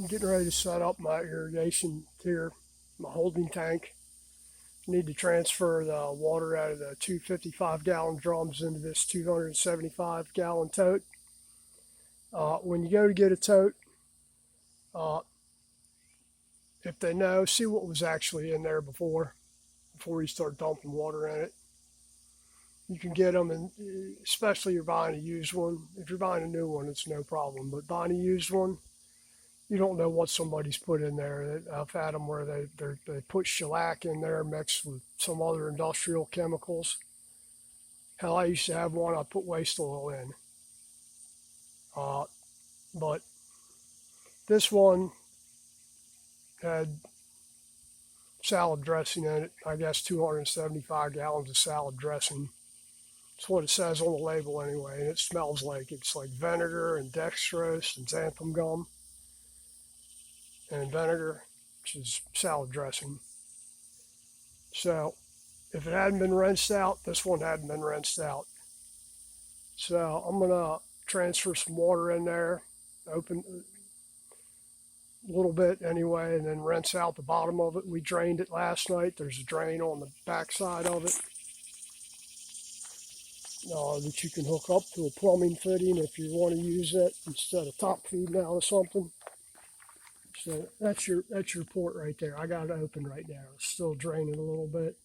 I'm getting ready to set up my irrigation here, my holding tank. I need to transfer the water out of the 255-gallon drums into this 275-gallon tote. When you go to get a tote, uh, if they know, see what was actually in there before you start dumping water in it. You can get them, and especially you're buying a used one. If you're buying a new one, it's no problem. But buying a used one, you don't know what somebody's put in there. I've had them where they put shellac in there mixed with some other industrial chemicals. Hell, I used to have one I put waste oil in. But this one had salad dressing in it. I guess 275 gallons of salad dressing. That's what it says on the label anyway. And it smells like it's like vinegar and dextrose and xanthan gum and vinegar, which is salad dressing. So if it hadn't been rinsed out, this one hadn't been rinsed out. So I'm gonna transfer some water in there, open a little bit anyway, and then rinse out the bottom of it. We drained it last night. There's a drain on the back side of it that you can hook up to a plumbing fitting if you want to use it instead of top feeding out of something. So that's your port right there. I got it open right now. It's still draining a little bit.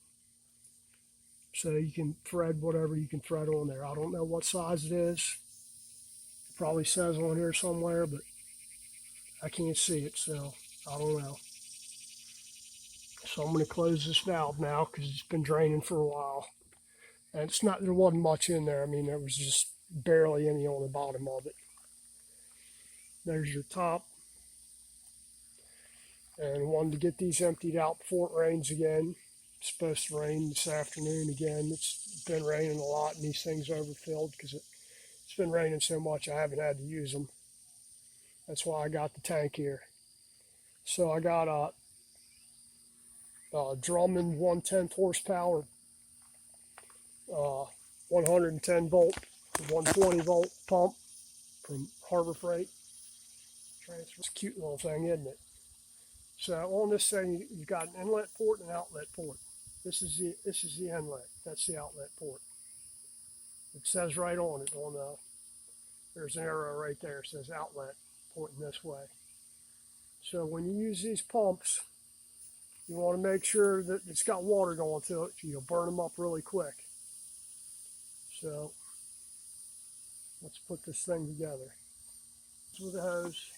So you can thread whatever you can thread on there. I don't know what size it is. It probably says on here somewhere, but I can't see it, so I don't know. So I'm going to close this valve now because it's been draining for a while. And there wasn't much in there. I mean, there was just barely any on the bottom of it. There's your top. And wanted to get these emptied out before it rains again. It's supposed to rain this afternoon again. It's been raining a lot and these things overfilled because it's been raining so much I haven't had to use them. That's why I got the tank here. So I got a Drummond 1/10 horsepower, 110 volt, 120 volt pump from Harbor Freight. It's a cute little thing, isn't it? So on this thing, you've got an inlet port and an outlet port. This is the inlet. That's the outlet port. It says right on it. There's an arrow right there. It says outlet, pointing this way. So when you use these pumps, you want to make sure that it's got water going to it. You'll burn them up really quick. So let's put this thing together. With the hose.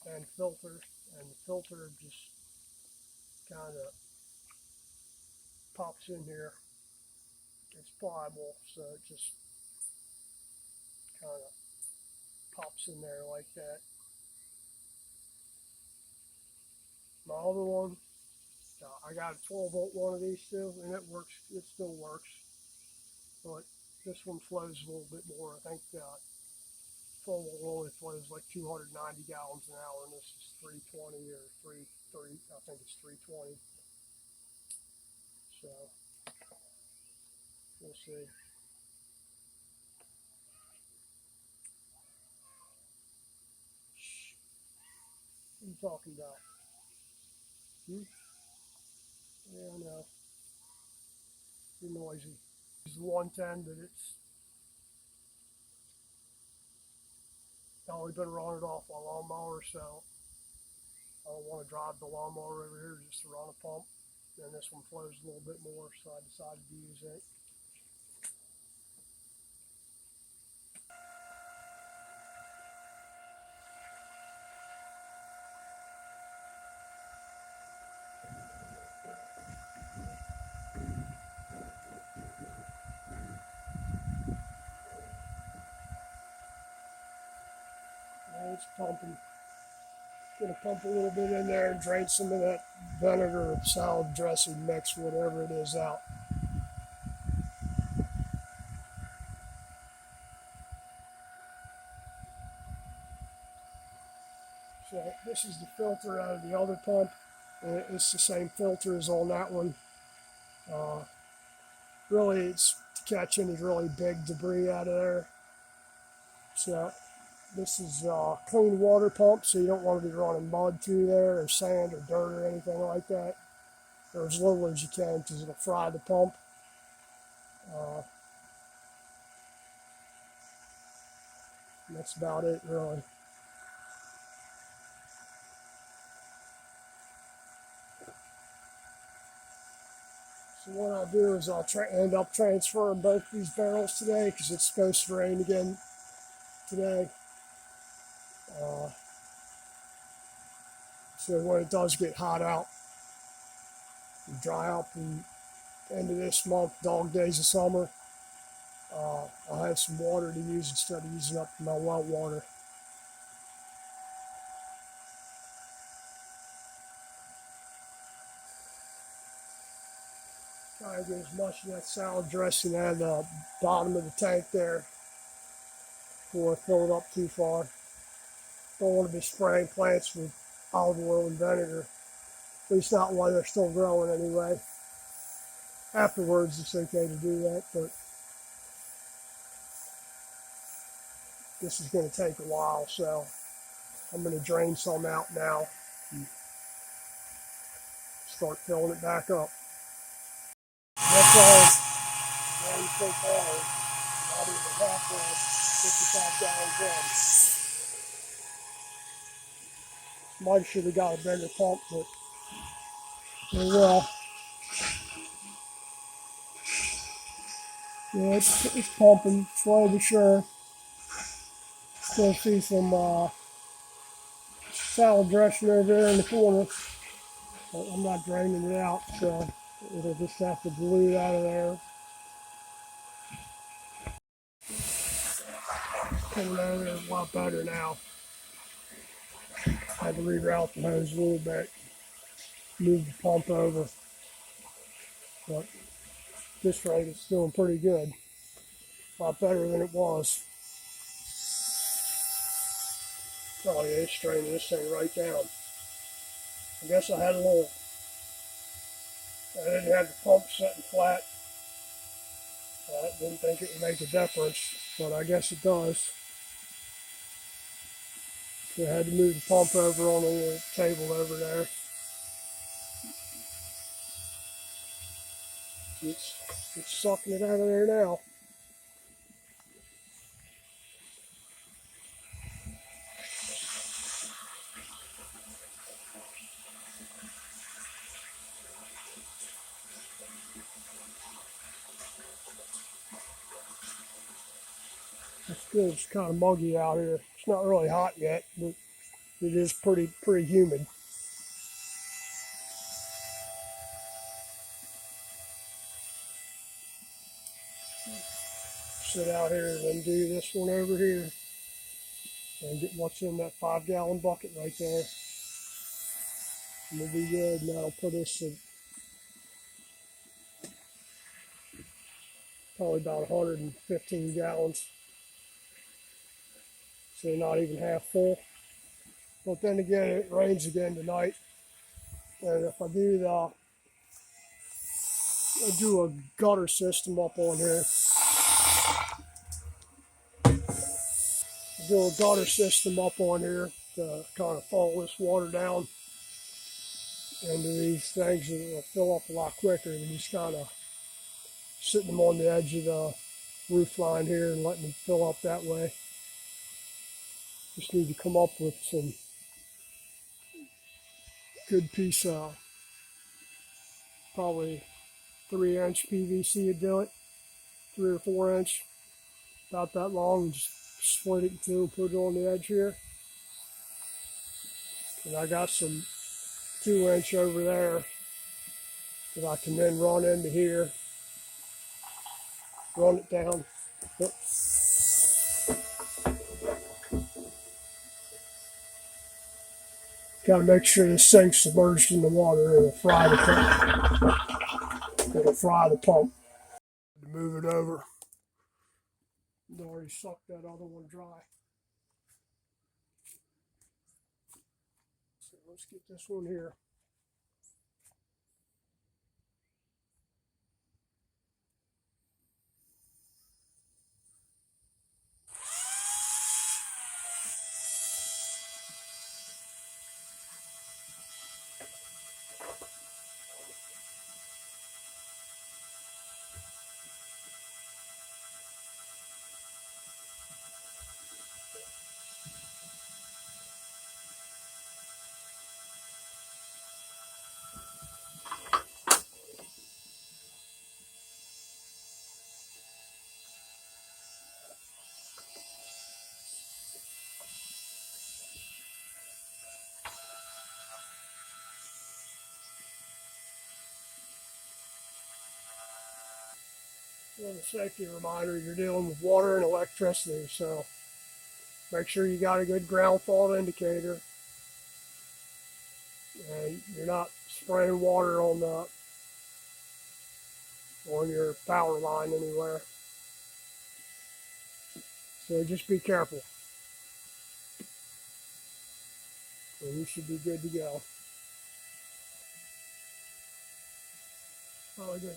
And filter, and the filter just kind of pops in here. It's pliable, so it just kind of pops in there like that. My other one, I got a 12 volt one of these too, and it works. It still works, but this one flows a little bit more. I think 12 volt only flows like 290 gallons an hour, and this is 320 or 330. I think it's 320. So we'll see. What are you talking about? Yeah, I know. You're noisy. It's 110, but it's only been running off my lawnmower, so I don't want to drive the lawnmower over here just to run a pump. And this one flows a little bit more, so I decided to use it. And it's pumping. Gonna pump a little bit in there and drain some of that vinegar, salad dressing mix, whatever it is, out. So this is the filter out of the other pump. It's the same filter as on that one. Really, it's to catch any really big debris out of there. So this is a clean water pump, so you don't want to be running mud through there or sand or dirt or anything like that, or as little as you can, because it'll fry the pump. And that's about it, really. So what I'll do is I'll end up transferring both these barrels today because it's supposed to rain again today. So when it does get hot out and dry out the end of this month, dog days of summer, I'll have some water to use instead of using up my well water. Try to get as much of that salad dressing out of the bottom of the tank there before I fill it up too far. Don't want to be spraying plants with olive oil and vinegar, at least not while they're still growing anyway. Afterwards, it's okay to do that, but this is going to take a while, so I'm going to drain some out now and start filling it back up. That's all drained so far. Not even halfway, 55-gallon drum. Might should have got a bigger pump, but oh well. Yeah, it's pumping slow but sure. Still see some salad dressing over there in the corner, but I'm not draining it out, so it'll just have to dilute out of there. Coming out of there a lot better now. I had to reroute the hose a little bit, move the pump over, but this rate it's doing pretty good. A lot better than it was. Oh yeah, it's draining this thing right down. I guess I didn't have the pump setting flat. I didn't think it would make a difference, but I guess it does. So I had to move the pump over on the table over there. It's sucking it out of there now. It's good. It's kind of muggy out here. It's not really hot yet, but it is pretty humid. Sit out here and then do this one over here and get what's in that 5-gallon bucket right there. And we'll be good. And that'll put us at probably about 115 gallons. So not even half full. But then again, it rains again tonight. And if I do a gutter system up on here. Do a gutter system up on here to kind of fall this water down into these things, and it'll fill up a lot quicker than just kind of sitting them on the edge of the roof line here and letting them fill up that way. Just need to come up with some good piece of probably 3-inch PVC to do it, 3 or 4-inch, about that long, and just split it in two and put it on the edge here. And I got some 2-inch over there that I can then run into here, run it down. Got to make sure this sink's submerged in the water. It'll fry the pump. It'll fry the pump. Move it over. It already sucked that other one dry. Let's get this one here. Well, a safety reminder, you're dealing with water and electricity, so make sure you got a good ground fault indicator and you're not spraying water on your power line anywhere. So just be careful and you should be good to go. Probably gonna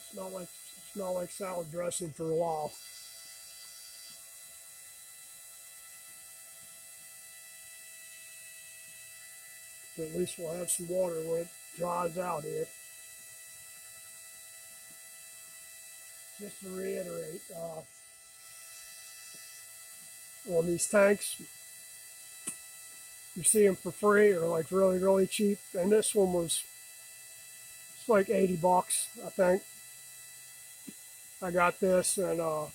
smell like salad dressing for a while. But at least we'll have some water when it dries out here. Just to reiterate, on these tanks, you see them for free or like really, really cheap. And this one was, it's like 80 bucks, I think. I got this in a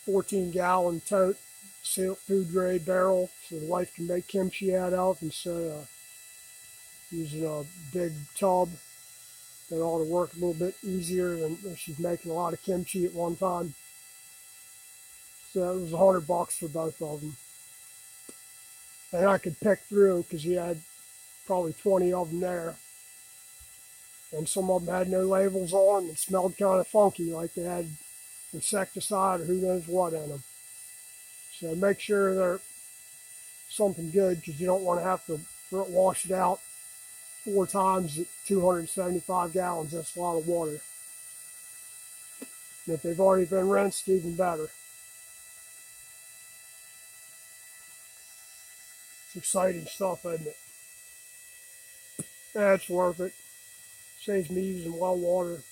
14-gallon tote, sealed food grade barrel, so the wife can make kimchi out of instead of using a big tub. That ought to work a little bit easier than she's making a lot of kimchi at one time. So it was $100 for both of them. And I could pick through because he had probably 20 of them there. And some of them had no labels on and smelled kind of funky, like they had insecticide or who knows what in them. So make sure they're something good because you don't want to have to wash it out 4 times at 275 gallons. That's a lot of water. And if they've already been rinsed, even better. It's exciting stuff, isn't it? Yeah, it's worth it. Saves me using well water.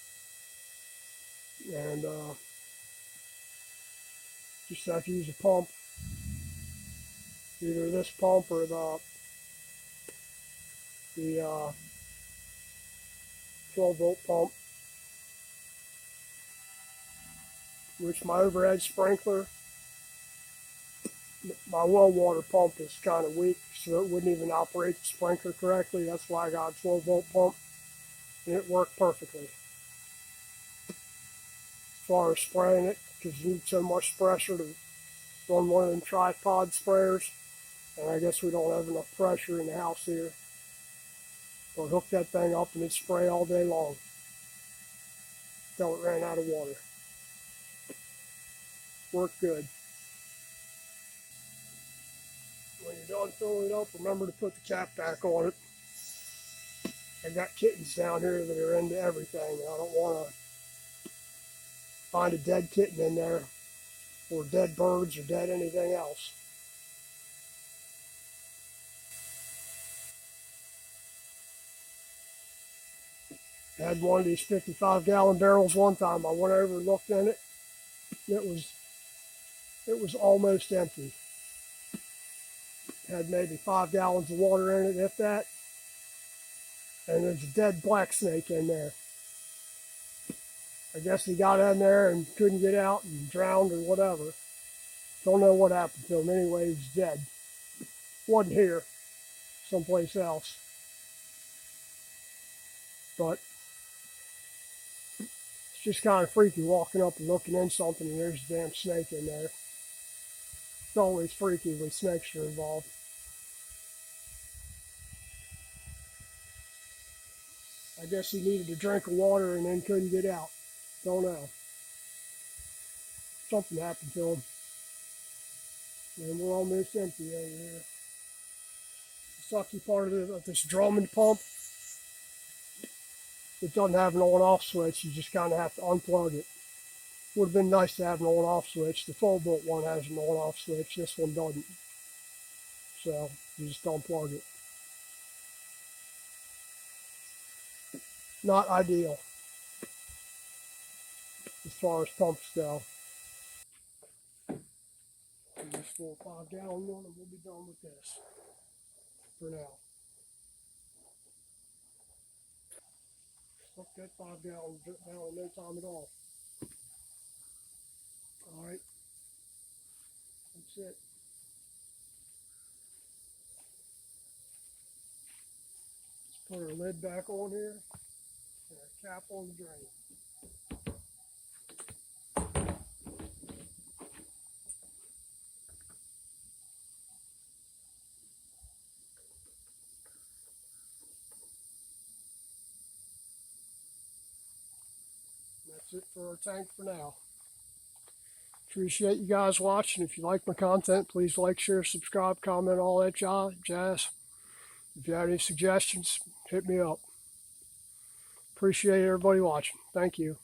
And just have to use a pump. Either this pump or the 12-volt pump. Which my overhead sprinkler, my well water pump is kind of weak, so it wouldn't even operate the sprinkler correctly. That's why I got a 12-volt pump, and it worked perfectly. As far as spraying it, because you need so much pressure to run one of them tripod sprayers, and I guess we don't have enough pressure in the house here. But hook that thing up and it'd spray all day long until it ran out of water. Worked good. When you're done filling it up, remember to put the cap back on it. I got kittens down here that are into everything. I don't want to find a dead kitten in there, or dead birds, or dead anything else. I had one of these 55-gallon barrels one time. I went over and looked in it. It was almost empty. Had maybe 5 gallons of water in it, if that. And there's a dead black snake in there. I guess he got in there and couldn't get out and drowned or whatever. Don't know what happened to him. Anyway, he's dead. Wasn't here. Someplace else. But it's just kind of freaky walking up and looking in something and there's a damn snake in there. It's always freaky when snakes are involved. I guess he needed a drink of water and then couldn't get out. Don't know. Something happened to him. And we're almost empty over here. sucky part of this Drummond pump, it doesn't have an on-off switch. You just kind of have to unplug it. Would have been nice to have an on-off switch. The 12-volt one has an on-off switch. This one doesn't. So you just unplug it. Not ideal as far as pumps go. This full 5-gallon one, and we'll be done with this for now. Look, that 5-gallon drip down in no time at all. All right, that's it. Let's put our lid back on here and our cap on the drain. That's it for our tank for now. Appreciate you guys watching. If you like my content, please like, share, subscribe, comment, all that jazz. If you have any suggestions, hit me up. Appreciate everybody watching. Thank you.